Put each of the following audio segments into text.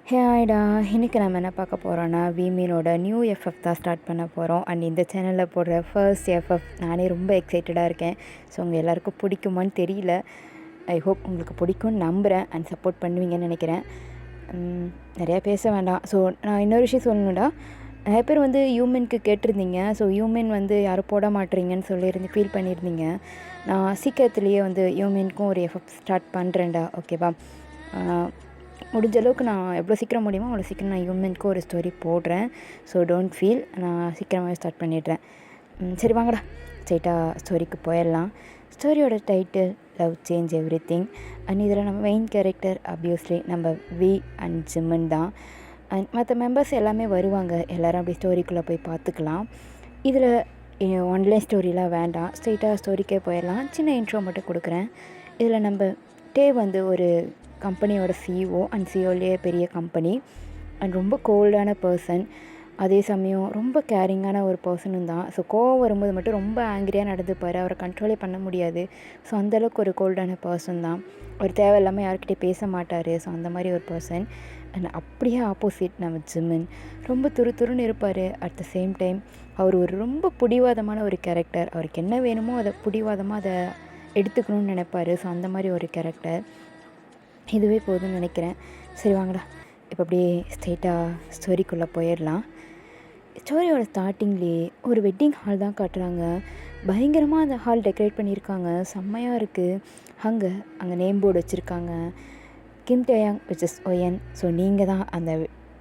ஹாய்டா, இன்றைக்கி நம்ம என்ன பார்க்க போகிறோன்னா விமீனோட நியூ எஃப்எஃப் தான் ஸ்டார்ட் பண்ண போகிறோம். அண்ட் இந்த சேனலில் போடுற ஃபர்ஸ்ட் எஃப்எஃப் நானே ரொம்ப எக்ஸைட்டடாக இருக்கேன். ஸோ உங்கள் எல்லாேருக்கும் பிடிக்குமான்னு தெரியல. ஐ ஹோப் உங்களுக்கு பிடிக்கும்னு நம்புகிறேன் அண்ட் சப்போர்ட் பண்ணுவீங்கன்னு நினைக்கிறேன். நிறையா பேச வேண்டாம். ஸோ நான் இன்னொரு விஷயம் சொல்லணும்டா. நிறைய பேர் ஹியூமனுக்கு கேட்டிருந்தீங்க. ஸோ ஹியூமன் யாரும் போட மாட்டேறீங்கன்னு ஃபீல் பண்ணியிருந்தீங்க. நான் சீக்கிரத்துலேயே ஹியூமனுக்கும் ஒரு எஃப்எஃப் ஸ்டார்ட் பண்ணுறேன்டா. ஓகேவா? முடிஞ்ச அளவுக்கு நான் எவ்வளோ சீக்கிரம் முடியுமோ அவ்வளோ சீக்கிரம் நான் ஹியூமனுக்கு ஒரு ஸ்டோரி போடுறேன். ஸோ டோன்ட் ஃபீல், நான் சீக்கிரமாகவே ஸ்டார்ட் பண்ணிடுறேன். சரி வாங்கடா, ஸ்ட்ரைட்டாக ஸ்டோரிக்கு போயிடலாம். ஸ்டோரியோட title love change everything. And இதில் நம்ம மெயின் கேரக்டர் ஆப்வியஸ்லி நம்ம வி அண்ட் ஜிம்மன் தான். அண்ட் மற்ற மெம்பர்ஸ் எல்லாமே வருவாங்க. எல்லோரும் அப்படி ஸ்டோரிக்குள்ளே போய் பார்த்துக்கலாம். இதில் ஒன்லைன் ஸ்டோரிலாம் வேண்டாம், ஸ்ட்ரைட்டாக ஸ்டோரிக்கே போயிடலாம். சின்ன இன்ட்ரோ மட்டும் கொடுக்குறேன். இதில் நம்ம டே ஒரு கம்பெனியோட சிஇஓ அண்ட் சிஇஓலேயே பெரிய கம்பெனி அண்ட் ரொம்ப கோல்டான பர்சன். அதே சமயம் ரொம்ப கேரிங்கான ஒரு பர்சனும் தான். ஸோ கோவம் வரும்போது மட்டும் ரொம்ப ஆங்கிரியாக நடந்துப்பார். அவரை கண்ட்ரோலே பண்ண முடியாது. ஸோ அந்தளவுக்கு ஒரு கோல்டான பர்சன் தான். அவர் தேவையில்லாமல் யார்கிட்டே பேச மாட்டார். ஸோ அந்த மாதிரி ஒரு பர்சன். அண்ட் அப்படியே ஆப்போசிட் நம்ம ஜிம்மன். ரொம்ப துருன்னு இருப்பார். அட் த சேம் டைம் அவர் ஒரு ரொம்ப பிடிவாதமான ஒரு கேரக்டர். அவருக்கு என்ன வேணுமோ அதை பிடிவாதமாக அதை எடுத்துக்கணும்னு நினைப்பார். ஸோ அந்த மாதிரி ஒரு கேரக்டர். இதுவே போதும்னு நினைக்கிறேன். சரி வாங்கடா, இப்போ அப்படியே ஸ்ட்ரெயிட்டாக ஸ்டோரிக்குள்ளே போயிடலாம். ஸ்டோரியோட ஸ்டார்டிங்லேயே ஒரு வெட்டிங் ஹால் தான் காட்டுறாங்க. பயங்கரமாக அந்த ஹால் டெக்கரேட் பண்ணியிருக்காங்க. செம்மையாக இருக்குது. அங்கே நேம் போர்டு வச்சுருக்காங்க. கிம் டேயாங் விச் இஸ் ஒயன். ஸோ நீங்கள் தான் அந்த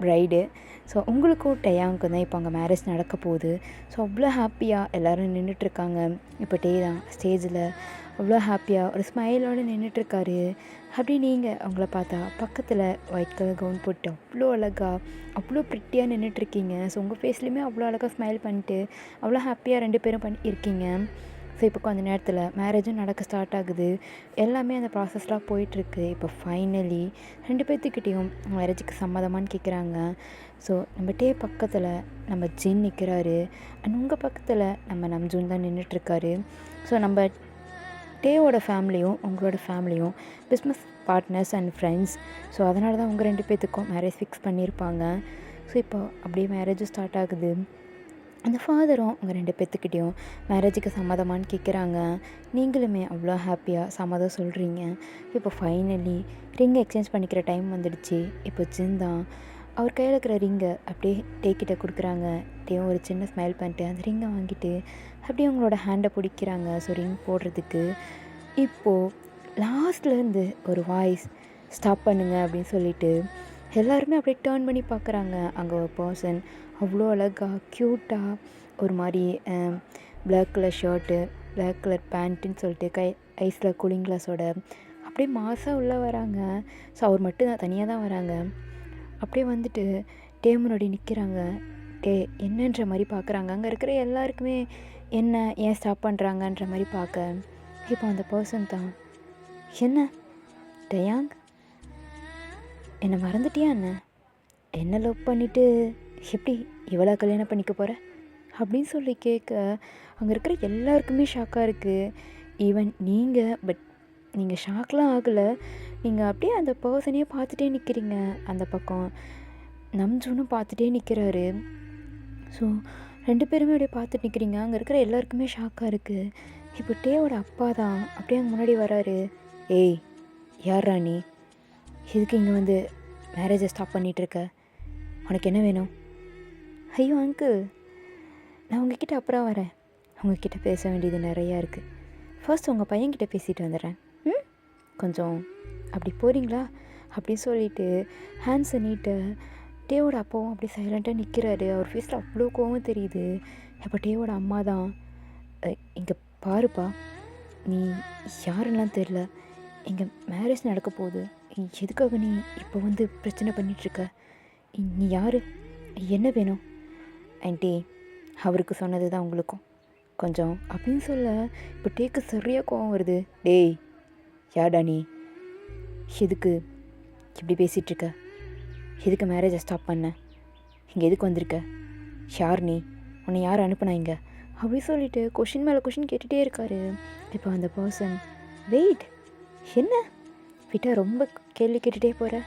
ப்ரைடு. ஸோ உங்களுக்கும் டேயாங்க்கு தான் இப்போ அங்கே மேரேஜ் நடக்க போகுது. ஸோ அவ்வளோ ஹாப்பியாக எல்லோரும் நின்றுட்டுருக்காங்க. இப்போ டே தான் ஸ்டேஜில் அவ்வளோ ஹாப்பியாக ஒரு ஸ்மைலோடு நின்றுட்டுருக்காரு. அப்படி நீங்கள் அவங்கள பார்த்தா பக்கத்தில் ஒயிட் கலர் கவுன் போட்டு அவ்வளோ அழகாக அவ்வளோ ப்ரிட்டியாக நின்றுட்டுருக்கீங்க. ஸோ உங்கள் ஃபேஸ்லேயுமே அவ்வளோ அழகாக ஸ்மைல் பண்ணிட்டு அவ்வளோ ஹாப்பியாக 2 பேரும் இருக்கீங்க. ஸோ இப்போ கொஞ்சம் நேரத்தில் மேரேஜும் நடக்க ஸ்டார்ட் ஆகுது. எல்லாமே அந்த ப்ராசஸ்லாம் போயிட்டுருக்கு. இப்போ ஃபைனலி 2 பேர்த்துக்கிட்டேயும் மேரேஜுக்கு சம்மதமானு கேட்குறாங்க. ஸோ நம்ம டே பக்கத்தில் நம்ம ஜின் நிற்கிறாரு. அண்ட் உங்கள் பக்கத்தில் நம்ம நம்ஜூன் தான் நின்றுட்டுருக்காரு. ஸோ நம்ம டேவோட ஃபேமிலியும் உங்களோட ஃபேமிலியும் business partners and friends. So அதனால தான் உங்கள் 2 பேர்த்துக்கும் மேரேஜ் ஃபிக்ஸ் பண்ணியிருப்பாங்க. ஸோ இப்போ அப்படியே மேரேஜும் ஸ்டார்ட் ஆகுது. அந்த ஃபாதரும் உங்கள் 2 பேர்த்துக்கிட்டேயும் மேரேஜுக்கு சம்மதமானு கேட்குறாங்க. நீங்களுமே அவ்வளோ ஹாப்பியாக சம்மதம் சொல்கிறீங்க. இப்போ ஃபைனலி ரிங்கை எக்ஸ்சேஞ்ச் பண்ணிக்கிற டைம் வந்துடுச்சு. இப்போ ஜின் தான் அவர் கையில் இருக்கிற ரிங்கை அப்படியே டேக்கிட்ட கொடுக்குறாங்க. டேவும் ஒரு சின்ன ஸ்மைல் பண்ணிட்டு அந்த ரிங்கை வாங்கிட்டு அப்படியே அவங்களோட ஹேண்டை பிடிக்கிறாங்க. ஸோ ரிங் போடுறதுக்கு இப்போது லாஸ்ட்லேருந்து ஒரு வாய்ஸ் ஸ்டாப் பண்ணுங்க அப்படின்னு சொல்லிட்டு எல்லாருமே அப்படியே டேர்ன் பண்ணி பார்க்குறாங்க. அங்கே ஒரு பர்சன் அவ்வளோ அழகாக க்யூட்டாக ஒரு மாதிரி black colour shirt black colour பேண்ட்டுன்னு சொல்லிட்டு ஐஸில் கூலிங் கிளாஸோட அப்படியே மாசாக உள்ளே வராங்க. ஸோ அவர் மட்டும் தான் தனியாக தான் வராங்க. அப்படியே டே முன்னாடி நிற்கிறாங்க. டே என்னன்ற மாதிரி பார்க்குறாங்க. அங்கே இருக்கிற எல்லாருக்குமே என்ன ஏன் ஸ்டாப் பண்ணுறாங்கன்ற மாதிரி பார்க்க இப்போ அந்த பர்சன் தான், என்ன டேயாங் என்னை மறந்துட்டியா என்ன லவ் பண்ணிவிட்டு எப்படி இவ்வளோ கல்யாணம் பண்ணிக்க போகிற அப்படின்னு சொல்லி கேட்க அங்கே இருக்கிற எல்லாருக்குமே ஷாக்காக இருக்குது. ஈவன் நீங்கள் ஷாக்லாம் ஆகலை. நீங்கள் அப்படியே அந்த பர்சனையே பார்த்துட்டே நிற்கிறீங்க. அந்த பக்கம் நம்ஜூனும் பார்த்துட்டே நிற்கிறாரு. ஸோ 2 பேருமே அப்படியே பார்த்துட்டு நிற்கிறீங்க. அங்கே இருக்கிற எல்லாருக்குமே ஷாக்காக இருக்குது. இப்போ டேவோட அப்பா தான் அப்படியே அங்கே முன்னாடி வராரு. ஏய் யாரா நீ, எதுக்கு இங்கே மேரேஜை ஸ்டாப் பண்ணிகிட்ருக்க, உனக்கு என்ன வேணும்? ஐயோ அங்கிள், நான் உங்ககிட்ட அப்புறம் வரேன். உங்ககிட்ட பேச வேண்டியது நிறையா இருக்குது. ஃபர்ஸ்ட் உங்கள் பையன்கிட்ட பேசிட்டு வந்துடுறேன். கொஞ்சம் அப்படி போகிறீங்களா அப்படின்னு சொல்லிட்டு ஹேண்ட்ஸை நீட்ட டேவோட அப்பாவும் அப்படி சைலண்ட்டாக நிற்கிறாரு. அவர் ஃபேஸில் அவ்வளோ கோவம் தெரியுது. இப்போ டேவோட அம்மா தான், இங்கே பாருப்பா, நீ யாருன்னெலாம் தெரில, இங்கே மேரேஜ் நடக்க போகுது, எதுக்காக நீ இப்போ பிரச்சனை பண்ணிகிட்ருக்க, நீ யார், என்ன வேணும்? ஆண்டி அவருக்கு சொன்னது தான் உங்களுக்கும் கொஞ்சம் அப்படின்னு சொல்ல இப்போ டேக்கு சரியாக கோவம் வருது. டேய் யாடா நீ, எதுக்கு இப்படி பேசிகிட்ருக்க, எதுக்கு மேரேஜை ஸ்டாப் பண்ண, இங்கே எதுக்கு வந்திருக்க, யார் நீ, உன்னை யார் அனுப்புனா இங்கே அப்படி சொல்லிட்டு கொஷின் மேலே கொஷின் கேட்டுகிட்டே இருக்காரு. இப்போ அந்த பர்சன் வெயிட் என்ன விட்டா ரொம்ப கேள்வி கேட்டுகிட்டே போகிற,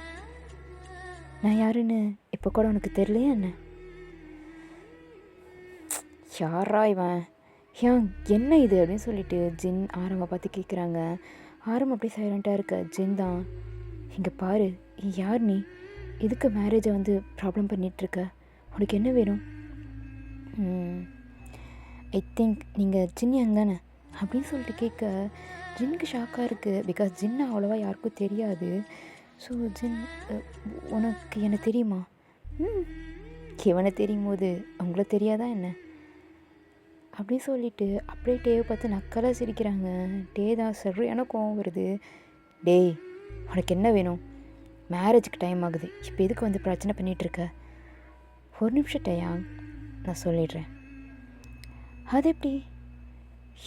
நான் யாருன்னு இப்போ கூட உனக்கு தெரியலையா என்ன? யாரா இவன்? ஏன் என்ன இது அப்படின்னு சொல்லிட்டு ஜின் ஆரம்ப பார்த்து கேட்குறாங்க. ஆரம் அப்படியே சைலண்ட்டாக இருக்க. ஜின் தான், இங்கே பாரு, யார் நீ? எதுக்கு மேரேஜை வந்து ப்ராப்ளம் பண்ணிகிட்ருக்க? உனக்கு என்ன வேணும்? ஐ திங்க் நீங்கள் ஜின் யங் தானே அப்படின்னு சொல்லிட்டு கேட்க ஜின்னுக்கு ஷாக்காக இருக்குது. பிகாஸ் ஜின் அவ்வளோவா யாருக்கும் தெரியாது. ஸோ ஜின், உனக்கு என்ன தெரியுமா? இவனை தெரியும் போது அவங்கள தெரியாதா என்ன அப்படின்னு சொல்லிட்டு அப்படியே டேவை பார்த்து நக்கலாக சிரிக்கிறாங்க. டே தான் சரியான கோவம் வருது. டேய், உனக்கு என்ன வேணும்? மேரேஜுக்கு டைம் ஆகுது, இப்போ எதுக்கு வந்து பிரச்சனை பண்ணிகிட்ருக்க? ஒரு நிமிஷம் டேயா, நான் சொல்லிடுறேன். அது எப்படி?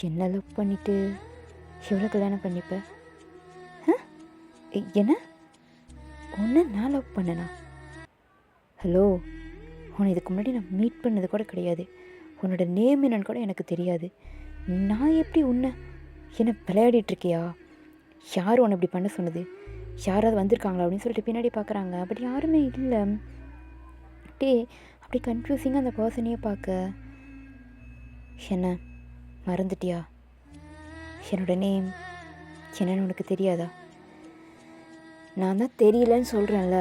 என்ன லவ் பண்ணிவிட்டு எவ்வளோ கல்யாணம் பண்ணிப்ப? என்ன ஒன்று நான் லவ் பண்ணனா? ஹலோ, உன்னை இதுக்கு முன்னாடி நான் மீட் பண்ணது கூட கிடையாது. உன்னோட நேம் என்னன்னு கூட எனக்கு தெரியாது. நான் எப்படி உன்னை என்ன விளையாடிட்டுருக்கியா? யார் உன்னை இப்படி பண்ண சொன்னது? யாராவது வந்திருக்காங்களா அப்படின்னு சொல்லிட்டு பின்னாடி பார்க்குறாங்க. அப்படி யாருமே இல்லை. டே அப்படி கன்ஃபியூசிங்காக அந்த பர்சனையே பார்க்க, என்ன மறந்துட்டியா? என்னோட நேம் என்னன்னு உனக்கு தெரியாதா? நான் தான் தெரியலன்னு சொல்கிறேன்ல.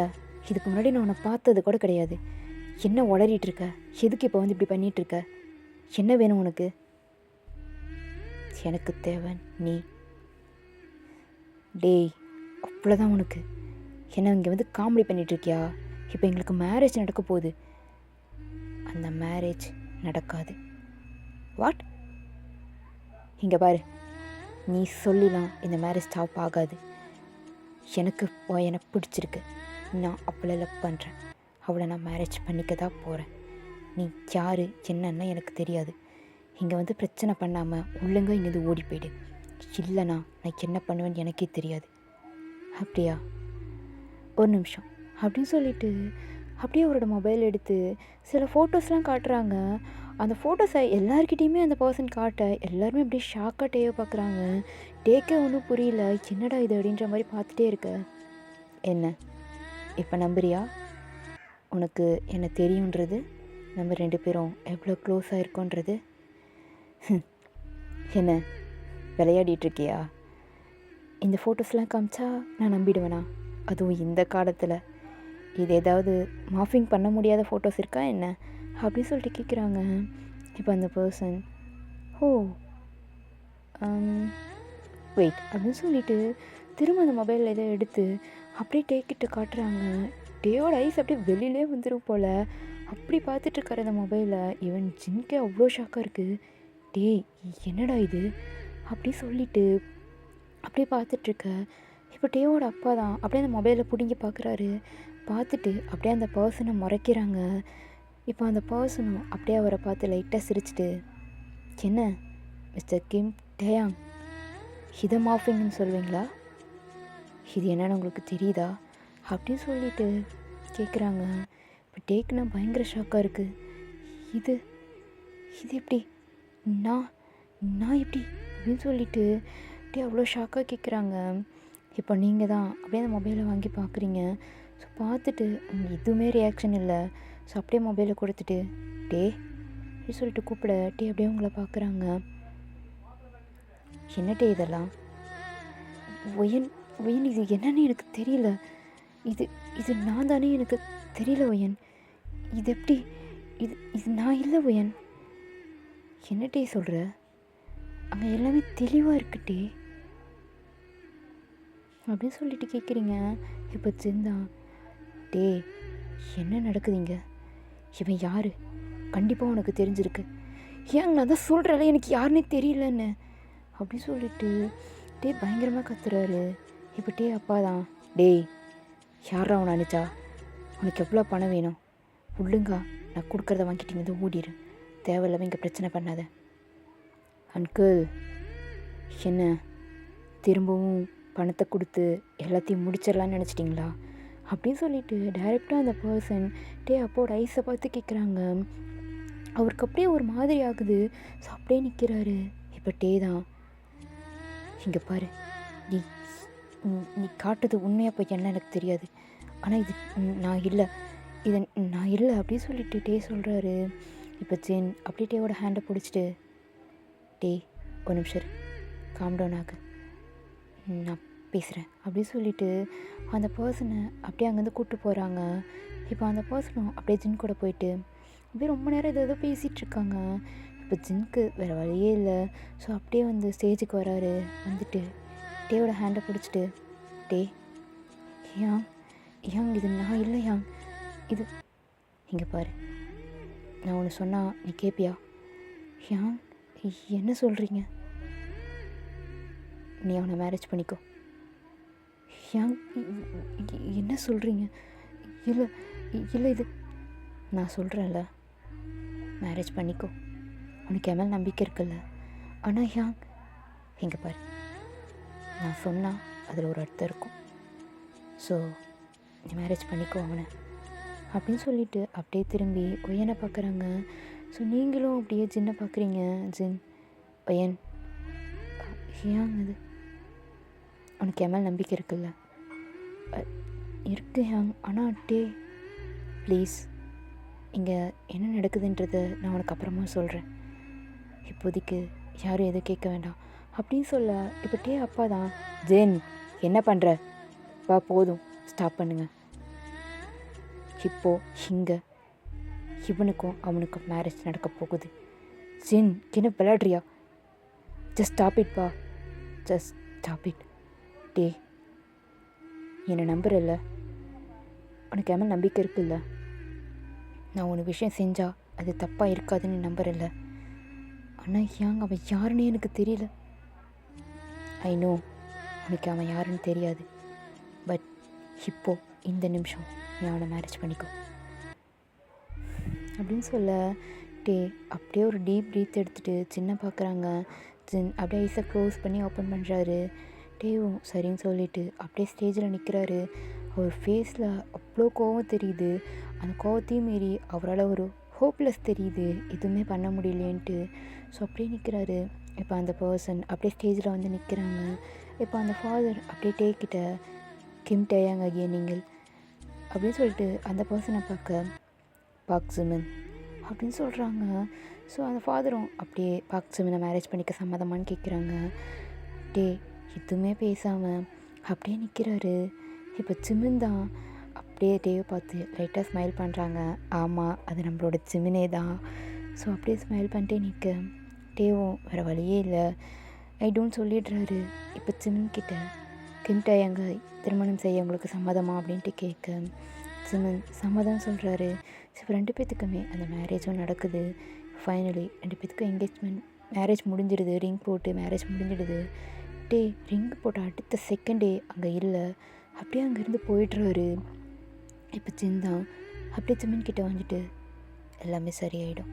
இதுக்கு முன்னாடி நான் உன்னை பார்த்தது கூட கிடையாது. என்ன உளறிட்டுருக்க? எதுக்கு இப்போ வந்து இப்படி பண்ணிகிட்ருக்க? என்ன வேணும் உனக்கு? எனக்கு தேவை நீ. டேய், அவ்வளோதான் உனக்கு. என்ன இங்கே வந்து காமெடி பண்ணிகிட்ருக்கியா? இப்போ எங்களுக்கு மேரேஜ் நடக்க போகுது. அந்த மேரேஜ் நடக்காது. வாட்? இங்கே பாரு, நீ சொல்லிலாம் இந்த மேரேஜ் ஸ்டாப் ஆகாது. எனக்கு என்னை பிடிச்சிருக்கு. நான் அவளை லவ் பண்ணுறேன். அவளை நான் மேரேஜ் பண்ணிக்க தான் போகிறேன். நீ யார் என்னன்னா எனக்கு தெரியாது. இங்கே வந்து பிரச்சனை பண்ணாமல் ஒழுங்காக இங்கேருந்து ஓடி போயிடு. இல்லைனா நான் என்ன பண்ணுவேன்னு எனக்கே தெரியாது. அப்படியா? ஒரு நிமிஷம் அப்படின்னு சொல்லிட்டு அப்படியே அவரோட மொபைல் எடுத்து சில ஃபோட்டோஸ்லாம் காட்டுறாங்க. அந்த ஃபோட்டோஸை எல்லாருக்கிட்டேயுமே அந்த பர்சன் காட்ட எல்லாருமே அப்படியே ஷாக்காக டேவை பார்க்குறாங்க. டேக்கே ஒன்றும் புரியல, என்னடா இது அப்படின்ற மாதிரி பார்த்துட்டே இருக்க. என்ன இப்போ நம்புறியா? உனக்கு என்ன தெரியுன்றது, நம்ம 2 பேரும் எவ்வளோ க்ளோஸாக இருக்கோன்றது. என்ன விளையாடிட்டுருக்கியா? இந்த ஃபோட்டோஸ்லாம் காமிச்சா நான் நம்பிடுவேனா? அதுவும் இந்த காலத்தில். இது ஏதாவது மாஃபிங் பண்ண முடியாத ஃபோட்டோஸ் இருக்கா என்ன அப்படின்னு சொல்லிட்டு கேட்குறாங்க. இப்போ அந்த பர்சன், ஓ வெயிட் அப்படின்னு சொல்லிட்டு திரும்ப அந்த மொபைலில் இதை எடுத்து அப்படியே டேக்கிட்ட காட்டுறாங்க. டேயோட ஐஸ் அப்படியே வெளியிலே வந்துடும் போல். அப்படி பார்த்துட்ருக்காரு அந்த மொபைலை. ஈவன் ஜின்கே அவ்வளோ ஷாக்காக இருக்குது. டே என்னடா இது அப்படி சொல்லிட்டு அப்படியே பார்த்துட்ருக்க. இப்போ டேவோட அப்பா தான் அப்படியே அந்த மொபைலை பிடுங்கி பார்க்குறாரு. பார்த்துட்டு அப்படியே அந்த பர்சனை முறைக்கிறாங்க. இப்போ அந்த பர்சனும் அப்படியே அவரை பார்த்து லைட்டாக சிரிச்சிட்டு, என்ன மிஸ்டர் கிம் டேயாங், இதை மாஃபிங்னு சொல்வீங்களா? இது என்னன்னு உங்களுக்கு தெரியுதா அப்படின்னு சொல்லிட்டு கேட்குறாங்க. இப்போ டேக்குனா பயங்கர ஷாக்காக இருக்குது. இது இது எப்படி? நான் நான் எப்படி அப்படின்னு சொல்லிட்டு டே அவ்வளோ ஷாக்காக கேட்குறாங்க. இப்போ நீங்கள் தான் அப்படியே அந்த மொபைலை வாங்கி பார்க்குறீங்க. ஸோ பார்த்துட்டு எதுவுமே ரியாக்ஷன் இல்லை. ஸோ அப்படியே மொபைலை கொடுத்துட்டு டே அப்படின்னு சொல்லிட்டு கூப்பிட டே அப்படியே உங்களை பார்க்குறாங்க. என்ன டே இதெல்லாம்? ஒயன் ஒயன் இது என்னன்னு எனக்கு தெரியல. இது இது நான் தானே, எனக்கு தெரியல ஒயன். இது எப்படி? இது இது நான் இல்லை ஒயன். என்ன டே சொல்கிற? அங்கே எல்லாமே தெளிவாக இருக்குட்டே அப்படின்னு சொல்லிட்டு கேட்குறீங்க. இப்போ சிந்தான், டே என்ன நடக்குதுங்க? இவன் யார்? கண்டிப்பாக உனக்கு தெரிஞ்சிருக்கு. ஏங்க நான் தான் சொல்கிறேன்ல எனக்கு யாருன்னே தெரியலன்னு அப்படின்னு சொல்லிட்டு டே பயங்கரமாக கத்துறாரு. இப்போ டே அப்பா தான், டேய் யாரா அவனை அனுச்சா? உனக்கு எவ்வளோ பணம் வேணும்? ஒழுங்கா நான் கொடுக்குறத வாங்கிட்டு வந்து ஓடிடு. தேவையில்லாமல் இங்கே பிரச்சனை பண்ணாத. அங்கிள், என்ன திரும்பவும் பணத்தை கொடுத்து எல்லாத்தையும் முடிச்சிடலான்னு நினச்சிட்டிங்களா அப்படின்னு சொல்லிட்டு டைரெக்டாக அந்த பர்சன் டே அப்போட ஐஸை பார்த்து கேட்குறாங்க. அவருக்கு அப்படியே ஒரு மாதிரி ஆகுது. ஸோ அப்படியே நிற்கிறாரு. இப்போ டே தான், இங்கே பாரு, நீ நீ காட்டுறது உண்மையாக போய் என்ன எனக்கு தெரியாது. ஆனால் இது நான் இல்லை, இது நான் இல்லை அப்படின்னு சொல்லிட்டு டே சொல்கிறாரு. இப்போ ஜின் அப்படியே டேவோட ஹேண்டை பிடிச்சிட்டு, டே ஒரு நிமிஷம் காம் டவுன் ஆகு, நான் பேசுகிறேன் அப்படின்னு சொல்லிட்டு அந்த பர்சனை அப்படியே அங்கேருந்து கூப்பிட்டு போகிறாங்க. இப்போ அந்த பர்சனும் அப்படியே ஜின் கூட போயிட்டு அப்படியே ரொம்ப நேரம் ஏதோ பேசிகிட்டு இருக்காங்க. இப்போ ஜின்க்கு வேறு வழியே இல்லை. ஸோ அப்படியே வந்து ஸ்டேஜுக்கு வராரு. வந்துட்டு டேவோட ஹேண்டை பிடிச்சிட்டு, டே யாங் யாங் இது நான் இல்லை யாங், இது இங்கே பாரு, நான் ஒன்று சொன்னால் நீ கேட்பியா? யாங் என்ன சொல்கிறீங்க? நீ அவனை மேரேஜ் பண்ணிக்கோ. யாங் என்ன சொல்கிறீங்க? இல்லை இல்லை, இது நான் சொல்கிறேன்ல, மேரேஜ் பண்ணிக்கோ, உனக்கு என் மேல் நம்பிக்கை இருக்குல்ல. ஆனால் யாங் இங்கே பாரு, நான் சொன்னால் அதில் ஒரு அர்த்தம் இருக்கும். ஸோ நீ மேரேஜ் பண்ணிக்கோ அவனை அப்படின்னு சொல்லிவிட்டு அப்படியே திரும்பி ஒயனை பார்க்குறாங்க. ஸோ நீங்களும் அப்படியே ஜின்னை பார்க்குறீங்க. ஜின் ஒயன் யாங் அது உனக்கு என் மேல் நம்பிக்கை இருக்குல்ல? இருக்கு யாங், ஆனால் டே ப்ளீஸ், இங்கே என்ன நடக்குதுன்றதை நான் உனக்கு அப்புறமா சொல்கிறேன், இப்போதைக்கு யாரும் எதுவும் கேட்க வேண்டாம் அப்படின்னு சொல்ல. இப்போ டே அப்பா தான், ஜென் என்ன பண்ணுற வா, போதும் ஸ்டாப் பண்ணுங்க, இப்போ இங்கே இவனுக்கும் அவனுக்கும் மேரேஜ் நடக்க போகுது. ஜின் என்ன விளையாடுறியா? ஜஸ்ட் ஸ்டாப் இட் பா, ஜஸ்ட் ஸ்டாப் இட். டே என்னை நம்புறல்ல, உனக்கு என் மேல் நம்பிக்கை இருக்குல்ல, நான் ஒரு விஷயம் செஞ்சால் அது தப்பாக இருக்காதுன்னு நம்புறல்ல. ஆனால் யாங் அவன் யாருன்னு எனக்கு தெரியல. ஐ நோ உனக்கு அவன் யாருன்னு தெரியாது, பட் இப்போது இந்த நிமிஷம் நீ அவனை மேரேஜ் பண்ணிக்கோ அப்படின்னு சொல்ல. டே அப்படியே ஒரு டீப் ப்ரீத் எடுத்துகிட்டு சின்ன பார்க்குறாங்க. ஜின் அப்படியே ஐஸை க்ளோஸ் பண்ணி ஓப்பன் பண்ணுறாரு. டேவும் சரின்னு சொல்லிவிட்டு அப்படியே ஸ்டேஜில் நிற்கிறாரு. அவர் ஃபேஸில் அவ்வளோ கோவம் தெரியுது. அந்த கோவத்தையும் மீறி அவரால் ஒரு ஹோப்லெஸ் தெரியுது, எதுவுமே பண்ண முடியலேன்ட்டு. ஸோ அப்படியே நிற்கிறாரு. இப்போ அந்த பர்சன் அப்படியே ஸ்டேஜில் வந்து நிற்கிறாங்க. இப்போ அந்த ஃபாதர் அப்படியே டேக்கிட்ட, கிம் டேயாங் ஆகிய நீங்கள் அப்படின்னு சொல்லிட்டு அந்த பர்சனை பாக் ஜிமின் அப்படின்னு சொல்கிறாங்க. ஸோ அந்த ஃபாதரும் அப்படியே பாக் ஜிமினை மேரேஜ் பண்ணிக்க சம்மதமானு கேட்குறாங்க. டே எதுவுமே பேசாமல் அப்படியே நிற்கிறாரு. இப்போ ஜிமின் தான் அப்படியே டேவை பார்த்து லைட்டாக ஸ்மைல் பண்ணுறாங்க. ஆமாம், அது நம்மளோட ஜிமினே தான். ஸோ அப்படியே ஸ்மைல் பண்ணிட்டே நிற்க டேவும் வேறு வழியே இல்லை ஐ டோன்ட் சொல்லிடுறாரு. இப்போ ஜிமின் கிட்ட, கிம் டேயாங்க திருமணம் செய்ய உங்களுக்கு சம்மதமா அப்படின்ட்டு கேட்க ஜிமின் சம்மதம் சொல்கிறாரு. ஸோ இப்போ 2 பேர்த்துக்குமே அந்த மேரேஜும் நடக்குது. ஃபைனலி 2 பேர்த்துக்கும் என்கேஜ்மெண்ட், மேரேஜ் முடிஞ்சிடுது. ரிங் போட்டு மேரேஜ் முடிஞ்சிடுது. டே ரிங் போட்ட அடுத்த செகண்டே அங்கே இல்லை, அப்படியே அங்கேருந்து போயிடுறாரு. இப்போ ஜின் தான் அப்படியே ஜிமின் கிட்ட வந்துட்டு, எல்லாமே சரியாயிடும்,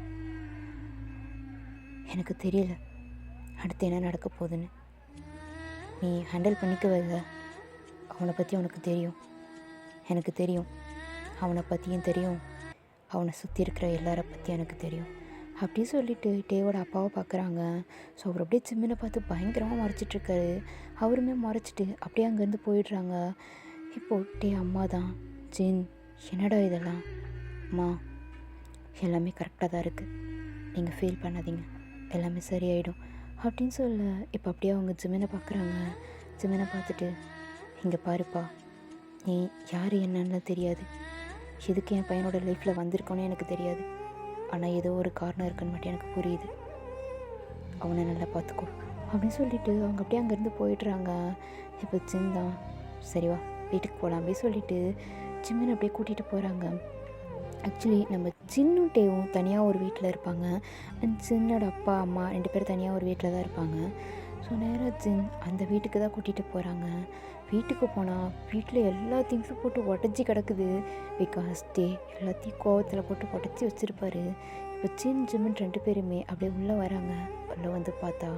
எனக்கு தெரியல அடுத்து என்ன நடக்க போகுதுன்னு, நீ ஹேண்டில் பண்ணிக்கவில்லை, அவனை பற்றி உனக்கு தெரியும், எனக்கு தெரியும், அவனை பற்றியும் தெரியும், அவனை சுற்றி இருக்கிற எல்லாரை பற்றி எனக்கு தெரியும் அப்படி சொல்லிவிட்டு டேவோட அப்பாவை பார்க்குறாங்க. ஸோ அவர் அப்படியே ஜிம்மினை பார்த்து பயங்கரமாக மறைச்சிட்ருக்காரு. அவருமே மறைச்சிட்டு அப்படியே அங்கேருந்து போயிடுறாங்க. இப்போது டே அம்மா தான், ஜின் என்னடா இதெல்லாம், அம்மா எல்லாமே கரெக்டாக தான் இருக்குது, நீங்கள் ஃபீல் பண்ணாதீங்க, எல்லாமே சரியாயிடும் அப்படின்னு சொல்ல. இப்போ அப்படியே அவங்க ஜிமினை பார்க்குறாங்க. ஜிமினை பார்த்துட்டு, இங்கே பாருப்பா, நீ யார் என்னன்னு தெரியாது, எதுக்கு என் பையனோட லைஃப்பில் வந்திருக்கோன்னு எனக்கு தெரியாது, ஆனால் ஏதோ ஒரு காரணம் இருக்குன்னு மட்டும் எனக்கு புரியுது, அவனை நல்லா பார்த்துக்கோ அப்படின்னு சொல்லிவிட்டு அவங்க அப்படியே அங்கேருந்து போயிடுறாங்க. இப்போ ஜின் தான், சரிவா வீட்டுக்கு போகலாம் அப்படின்னு சொல்லிவிட்டு ஜிம்மினை அப்படியே கூட்டிகிட்டு போகிறாங்க. ஆக்சுவலி நம்ம ஜின்னும் டேவும் தனியாக ஒரு வீட்டில் இருப்பாங்க. அண்ட் ஜின்னோட அப்பா அம்மா 2 பேர் தனியாக ஒரு வீட்டில் தான் இருப்பாங்க. ஸோ நேராக ஜின் அந்த வீட்டுக்கு தான் கூட்டிகிட்டு போகிறாங்க. வீட்டுக்கு போனால் வீட்டில் எல்லா திங்ஸும் போட்டு உடஞ்சி கிடக்குது. பிகாஸ் டே எல்லாத்தையும் கோவத்தில் போட்டு உடச்சி வச்சுருப்பாரு. இப்போ ஜிம்மின் 2 பேருமே அப்படியே உள்ளே வராங்க. உள்ளே வந்து பார்த்தா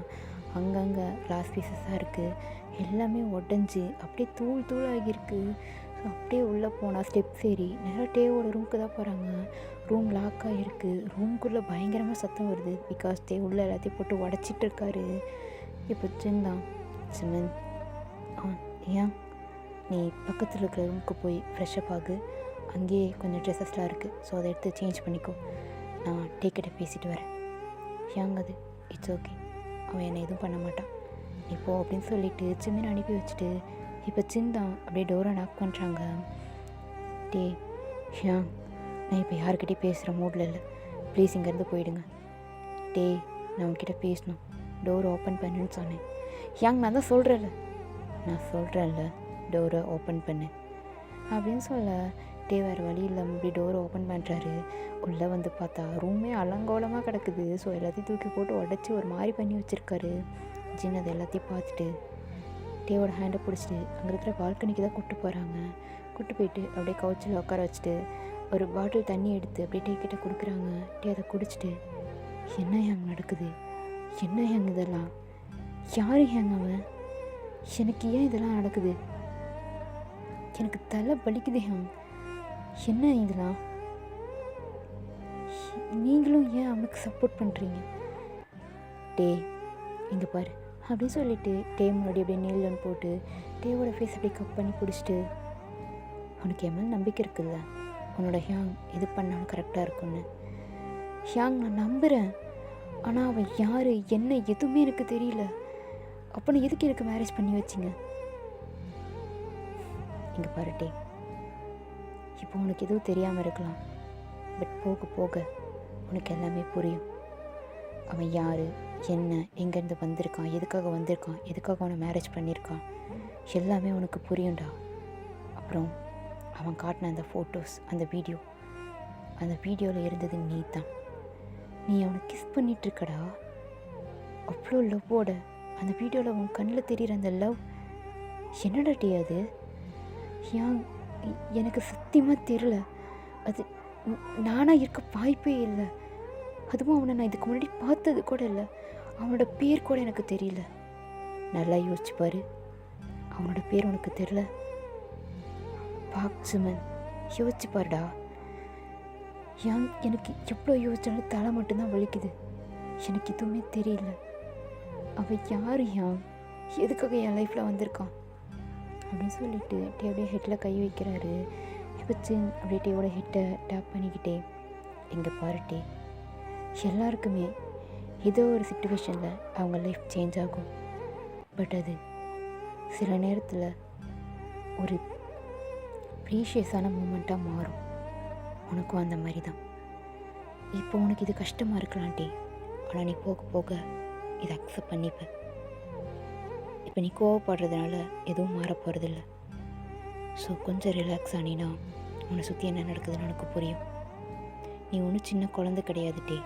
அங்கங்கே கிளாஸ் பீசஸாக இருக்குது, எல்லாமே உடஞ்சி அப்படியே தூள் தூள் ஆகியிருக்கு. ஸோ அப்படியே உள்ளே போனால் ஸ்டெப்ஸ் ஏறி நேராக டேவோட ரூமுக்கு தான் போகிறாங்க. ரூம் லாக்காக இருக்குது. ரூம்குள்ளே பயங்கரமாக சத்தம் வருது. பிகாஸ் டே உள்ளே எல்லாத்தையும் போட்டு உடச்சிட்டு இருக்காரு. இப்போ ஜின் தான், ஜிமின் ஏன் நீ பக்கத்தில் இருக்கிற ரூமுக்கு போய் ஃப்ரெஷ்அப் ஆகு. அங்கேயே கொஞ்சம் ட்ரெஸ்ஸஸ்லாம் இருக்குது, ஸோ அதை எடுத்து சேஞ்ச் பண்ணிக்கோ. நான் டேக்கிட்ட பேசிட்டு வரேன். அது இட்ஸ் ஓகே, அவன் என்னை எதுவும் பண்ண மாட்டான், நீ போ அப்படின்னு சொல்லிவிட்டு சிம்மினை அனுப்பி வச்சுட்டு இப்போ தான் அப்படியே டோரை நாக் பண்ணுறாங்க. டே ஷியாங், நான் இப்போ யார்கிட்டே பேசுகிற மூடில் இல்லை, ப்ளீஸ் இங்கேருந்து போயிடுங்க. டே நான் உன்கிட்ட பேசணும், டோரை ஓப்பன் பண்ணுன்னு சொன்னேன். நான் தான் சொல்கிறேன்ல டோரை ஓப்பன் பண்ணு அப்படின்னு சொல்ல டே வேறு வழி இல்லாமல் இப்படி டோரை ஓப்பன் பண்ணுறாரு. உள்ளே வந்து பார்த்தா ரூமே அலங்கோலமாக கிடக்குது. ஸோ எல்லாத்தையும் தூக்கி போட்டு உடச்சி ஒரு மாதிரி பண்ணி வச்சுருக்காரு. ஜின் அதை எல்லாத்தையும் பார்த்துட்டு டேவோட ஹேண்டை பிடிச்சிட்டு அங்கே இருக்கிற பால்கனிக்கு தான் கூப்பிட்டு போகிறாங்க. கூப்பிட்டு போயிட்டு அப்படியே கவுச்சில் உட்கார வச்சுட்டு ஒரு பாட்டில் தண்ணி எடுத்து அப்படியே டே கிட்ட கொடுக்குறாங்க. டே அதை குடிச்சிட்டு என்ன நடக்குது, என்ன இதெல்லாம், யாரு அவன், எனக்கு ஏன் இதெல்லாம் நடக்குது, எனக்கு தலை வலிக்குது என்ன இதெல்லாம், நீங்களும் ஏன் அவனுக்கு சப்போர்ட் பண்ணுறீங்க, டே இங்கே பாரு அப்படின்னு சொல்லிட்டு டே முன்னாடி அப்படியே நீலன் போட்டு டேவோட ஃபேஸ் அப்படியே கப் பண்ணி பிடிச்சிட்டு அவனுக்கு என் மேலே நம்பிக்கை இருக்குல்ல, உன்னோட இது பண்ணாலும் கரெக்டாக இருக்கும்னு. நான் நம்புகிறேன், ஆனால் அவன் யார் என்ன எதுவுமே எனக்கு தெரியல, அப்போ எதுக்கு எனக்கு மேரேஜ் பண்ணி வச்சிங்க. இங்கே பாருட்டே, இப்போ உனக்கு எதுவும் தெரியாமல் இருக்கலாம், பட் போக போக உனக்கு எல்லாமே புரியும். அவன் யார், என்ன, எங்கேருந்து வந்திருக்கான், எதுக்காக வந்திருக்கான், எதுக்காக அவனை மேரேஜ் பண்ணியிருக்கான், எல்லாமே உனக்கு புரியும்டா. அப்புறம் அவன் காட்டின அந்த ஃபோட்டோஸ், அந்த வீடியோவில் இருந்தது நீ தான். நீ அவனை கிஸ் பண்ணிகிட்ருக்கடா, அவ்வளோ லவ்வோட. அந்த வீடியோவில் அவன் கண்ணில் தெரிகிற அந்த லவ் என்னடா டே அது, எனக்கு சத்தியமாக தெரில, அது நானாக இருக்க வாய்ப்பே இல்லை. அதுவும் அவனை நான் இதுக்கு முன்னாடி பார்த்தது கூட இல்லை, அவனோட பேர் கூட எனக்கு தெரியல. நல்லா யோசிச்சு பாரு, அவனோட பேர் உனக்கு தெரியல. பாக் ஜிமன், யோசிச்சு பாருடா. எனக்கு எவ்வளோ யோசிச்சாலும் தலை மட்டும்தான் வலிக்குது, எனக்கு எதுவுமே தெரியல. அவன் யார், எதுக்காக என் லைஃப்பில் வந்திருக்கான் அப்படின்னு சொல்லிட்டு டே அப்படியே ஹெட்டில் கை வைக்கிறாரு. இப்போ அப்படியே டேவோட ஹெட்டை டேப் பண்ணிக்கிட்டே, எங்கே பாருட்டே, எல்லாருக்குமே ஏதோ ஒரு சிச்சுவேஷனில் அவங்க லைஃப் சேஞ்ச் ஆகும், பட் அது சில நேரத்தில் ஒரு ப்ரீஷியஸான மூமெண்ட்டாக மாறும். உனக்கும் அந்த மாதிரி தான். இப்போ உனக்கு இது கஷ்டமாக இருக்கலான்ட்டே, ஆனால் நீ போக போக இதை அக்செப்ட் பண்ணிப்ப. இப்போ நீ கோவப்படுறதுனால எதுவும் மாற போகிறதில்ல. ஸோ கொஞ்சம் ரிலாக்ஸ் ஆனினா உன்னை சுற்றி என்ன நடக்குதுன்னு உனக்கு புரியும். நீ ஒன்றும் சின்ன குழந்தை கிடையாதுட்டே,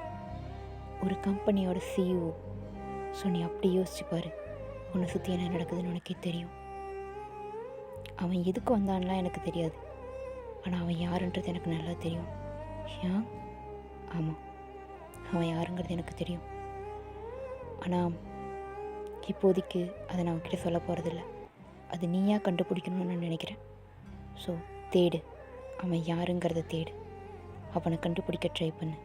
ஒரு கம்பெனியோட CEO. ஸோ நீ அப்படி யோசிச்சுப்பார், உன்னை சுற்றி என்ன நடக்குதுன்னு உனக்கே தெரியும். அவன் எதுக்கு வந்தான்லாம் எனக்கு தெரியாது, ஆனால் அவன் யாருன்றது எனக்கு நல்லா தெரியும். ஆமாம், அவன் யாருங்கிறது எனக்கு தெரியும். ஆனால் இப்போதைக்கு அதை நான் அவன்கிட்ட சொல்ல போகிறதில்ல, அது நீயா கண்டுபிடிக்கணும்னு நான் நினைக்கிறேன். ஸோ தேடு, அவன் யாருங்கிறத தேடு, அவனை கண்டுபிடிக்க ட்ரை பண்ணு.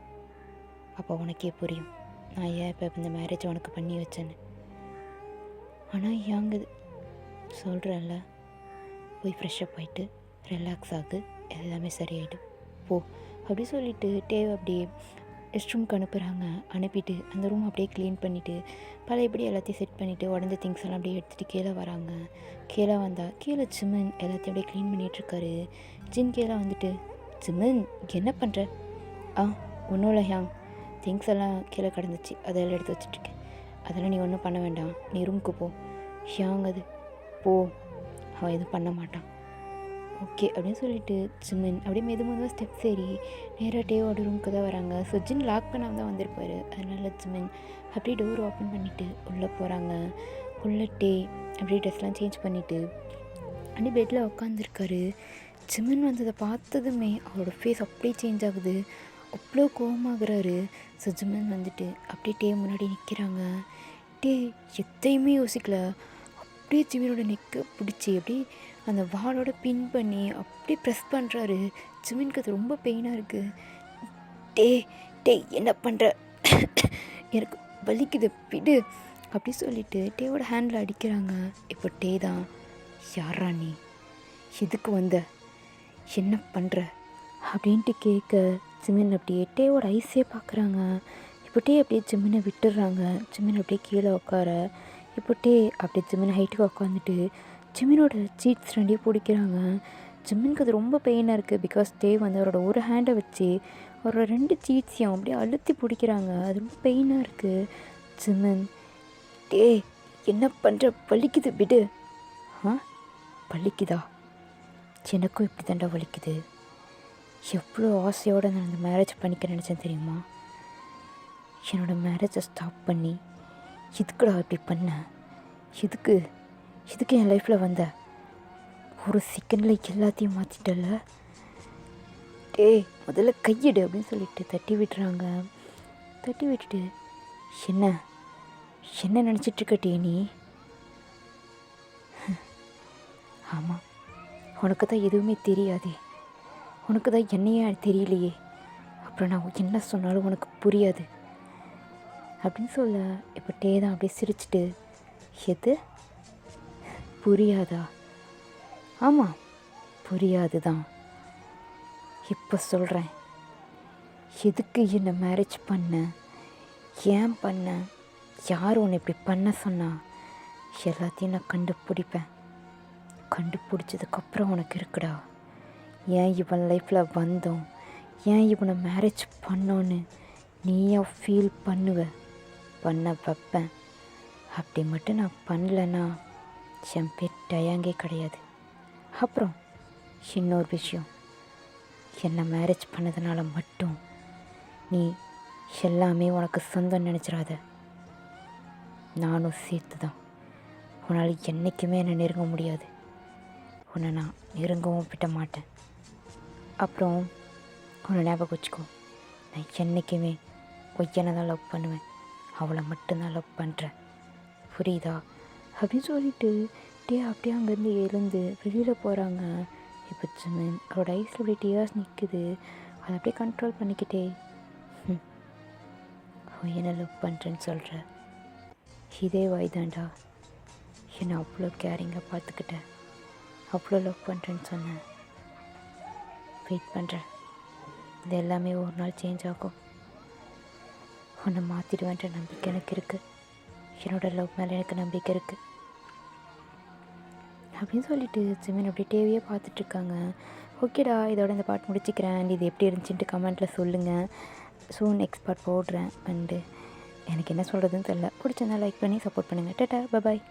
அப்போ உனக்கே புரியும் நான் ஏன் இப்போ இந்த மேரேஜ் உனக்கு பண்ணி வச்சேன்னு. ஆனால் யாங்குது சொல்கிறேன்ல, போய் ஃப்ரெஷ்அப் ஆகிட்டு ரிலாக்ஸ் ஆகு, எல்லாமே சரியாயிடும் போ அப்படி சொல்லிவிட்டு டேவை அப்படியே ரெஸ்ட் ரூம்க்கு அனுப்புகிறாங்க. அனுப்பிட்டு அந்த ரூம் அப்படியே க்ளீன் பண்ணிவிட்டு பழையபடி எல்லாத்தையும் செட் பண்ணிவிட்டு உடஞ்ச திங்ஸ் எல்லாம் அப்படியே எடுத்துகிட்டு கீழே வராங்க. கீழே வந்தால் கீழே ஜிமன் எல்லாத்தையும் அப்படியே க்ளீன் பண்ணிகிட்ருக்காரு. கீழே வந்துட்டு, ஜிமன் என்ன பண்ணுற? ஒன்றும் இல்லை திங்ஸ் எல்லாம் கீழே கிடந்துச்சு, அதெல்லாம் எடுத்து வச்சுட்ருக்கேன், அதெல்லாம் நீ ஒன்றும் பண்ண வேண்டாம், நீ ரூமுக்கு போ. அது போ, அவன் எதுவும் பண்ண மாட்டான், ஓகே அப்படின்னு சொல்லிட்டு ஜிமின் அப்படியே மெதுவாக ஸ்டெப்ஸ் ஏறி நேராக டேவோட ரூமுக்கு தான் வராங்க. ஸோ ஜின் லாக் பண்ணாமல் தான் வந்திருப்பார். அதனால் ஜிமின் அப்படியே டோர் ஓப்பன் பண்ணிவிட்டு உள்ளே போகிறாங்க. உள்ளே டே அப்படியே ட்ரெஸ்லாம் சேஞ்ச் பண்ணிவிட்டு அப்படியே பெட்டில் உட்காந்துருக்காரு. ஜிமின் வந்ததை பார்த்ததுமே அவரோட ஃபேஸ் அப்படியே சேஞ்ச் ஆகுது, அவ்வளோ கோவமாகறாரு. ஸோ ஜிமின் வந்துட்டு அப்படியே டே முன்னாடி நிற்கிறாங்க. டே எத்தையுமே யோசிக்கல, அப்படியே ஜிமினோட நெக்கை பிடிச்சி அப்படியே அந்த வாளோட பின் பண்ணி அப்படியே ப்ரெஸ் பண்ணுறாரு. ஜிமினுக்கு அது ரொம்ப பெயினாக இருக்குது. டே என்ன பண்ணுற, எனக்கு வலிக்குது விடு அப்படி சொல்லிட்டு டேவோட ஹேண்டில் அடிக்கிறாங்க. இப்போ டே தான், யாரா நீ, எதுக்கு வந்த, என்ன பண்ணுற அப்படின்ட்டு கேட்க ஜிமின் அப்படியே டேவோட ஐஸே பார்க்குறாங்க. இப்போ டே அப்படியே ஜிமினை விட்டுடுறாங்க. ஜிமின் அப்படியே கீழே உட்கார இப்போ டே அப்படியே ஜிமின் ஹைட்டுக்கு உட்காந்துட்டு ஜிமினோட சீட்ஸ் ரெண்டையும் பிடிக்கிறாங்க. ஜிமினுக்கு அது ரொம்ப பெயினாக இருக்குது. பிகாஸ் டே வந்து அவரோட ஒரு ஹேண்டை வச்சு அவரோட 2 சீட்ஸையும் அப்படியே அழுத்தி பிடிக்கிறாங்க. அது ரொம்ப பெயினாக இருக்குது. ஜிமின், டே என்ன பண்ணுற, வலிக்குது விடு. வலிக்குதா? எனக்கும் இப்படி தாண்டா வலிக்குது. எவ்வளோ ஆசையோடு நான் அந்த மேரேஜ் பண்ணிக்க நினச்சேன் தெரியுமா? என்னோடய மேரேஜை ஸ்டாப் பண்ணி எதுக்குடா இப்படி பண்ண? எதுக்கு என் லைஃப்பில் வந்த? ஒரு செகண்டில் எல்லாத்தையும் மாற்றிட்டல. டே முதல்ல கையிடு அப்படின்னு சொல்லிட்டு தட்டி விட்டுறாங்க. தட்டி விட்டுட்டு என்ன நினச்சிட்ருக்கட்டே நீ? ஆமாம், உனக்கு தான் எதுவுமே தெரியாதே. உனக்கு தான் என்னையே தெரியலையே. அப்புறம் நான் என்ன சொன்னாலும் உனக்கு புரியாது அப்படின்னு சொல்ல இப்போ டே தான் அப்படியே சிரிச்சிட்டு, எது புரியாதா? ஆமாம் புரியாது தான். இப்போ சொல்கிறேன், எதுக்கு என்னை மேரேஜ் பண்ண, ஏன் பண்ண, யார் உன்னை இப்படி பண்ண சொன்னா, எல்லாத்தையும் நான் கண்டுபிடிப்பேன். கண்டுபிடிச்சதுக்கப்புறம் உனக்கு இருக்குடா ஏன் இவன் லைஃப்பில் வந்தோம், ஏன் இவனை மேரேஜ் பண்ணோன்னு நீயா ஃபீல் பண்ண வைப்பேன். அப்படி மட்டும் நான் பண்ணலன்னா என் பேர் டயாங்கே கிடையாது. அப்புறம் இன்னொரு விஷயம், என்னை மேரேஜ் பண்ணதுனால மட்டும் நீ எல்லாமே உனக்கு சொந்தம் நினச்சிடாத. நானும் சேர்த்து தான். உன்னால் என்றைக்குமே என்னை நெருங்க முடியாது. உன்னை நான் நெருங்கவும் விட மாட்டேன். அப்புறம் உன்னை ஞாபகம் வச்சுக்கோ, நான் என்றைக்குமே ஒய்யனை தான் லவ் பண்ணுவேன். அவளை மட்டும்தான் லவ் பண்ணுறேன், புரியுதா அப்படின்னு சொல்லிட்டு டே அப்படியே அங்கேருந்து எழுந்து வெளியில் போகிறாங்க. இப்போ ஜிமின் அவரோட ஐஸில் அப்படியே டியர்ஸ் நிற்குது. அதை அப்படியே கண்ட்ரோல் பண்ணிக்கிட்டே, என்ன லவ் பண்ணுறேன்னு சொல்கிற, இதே வாய்தாண்டா என்னை அவ்வளோ கேரிங்காக பார்த்துக்கிட்டேன், அவ்வளோ லவ் பண்ணுறேன்னு சொன்னேன். வெயிட் பண்ணுறேன், இது எல்லாமே ஒரு நாள் சேஞ்ச் ஆகும். உன்னை மாற்றிடுவேன்ற நம்பிக்கை எனக்கு இருக்குது. என்னோடய லவ் மேலே எனக்கு நம்பிக்கை இருக்குது அப்படின்னு சொல்லிட்டு ஜிமின் அப்படியே டிவியே பார்த்துட்ருக்காங்க. ஓகேடா, இதோட இந்த பாட்டு முடிச்சுக்கிறேன். அண்ட் இது எப்படி இருந்துச்சுன்ட்டு கமெண்ட்டில் சொல்லுங்கள். சூன் நெக்ஸ்ட் பார்ட் போடுறேன். அண்டு எனக்கு என்ன சொல்கிறதுன்னு தெரில. பிடிச்சிருந்தா லைக் பண்ணி சப்போர்ட் பண்ணுங்கள். டாடா, பபாய்.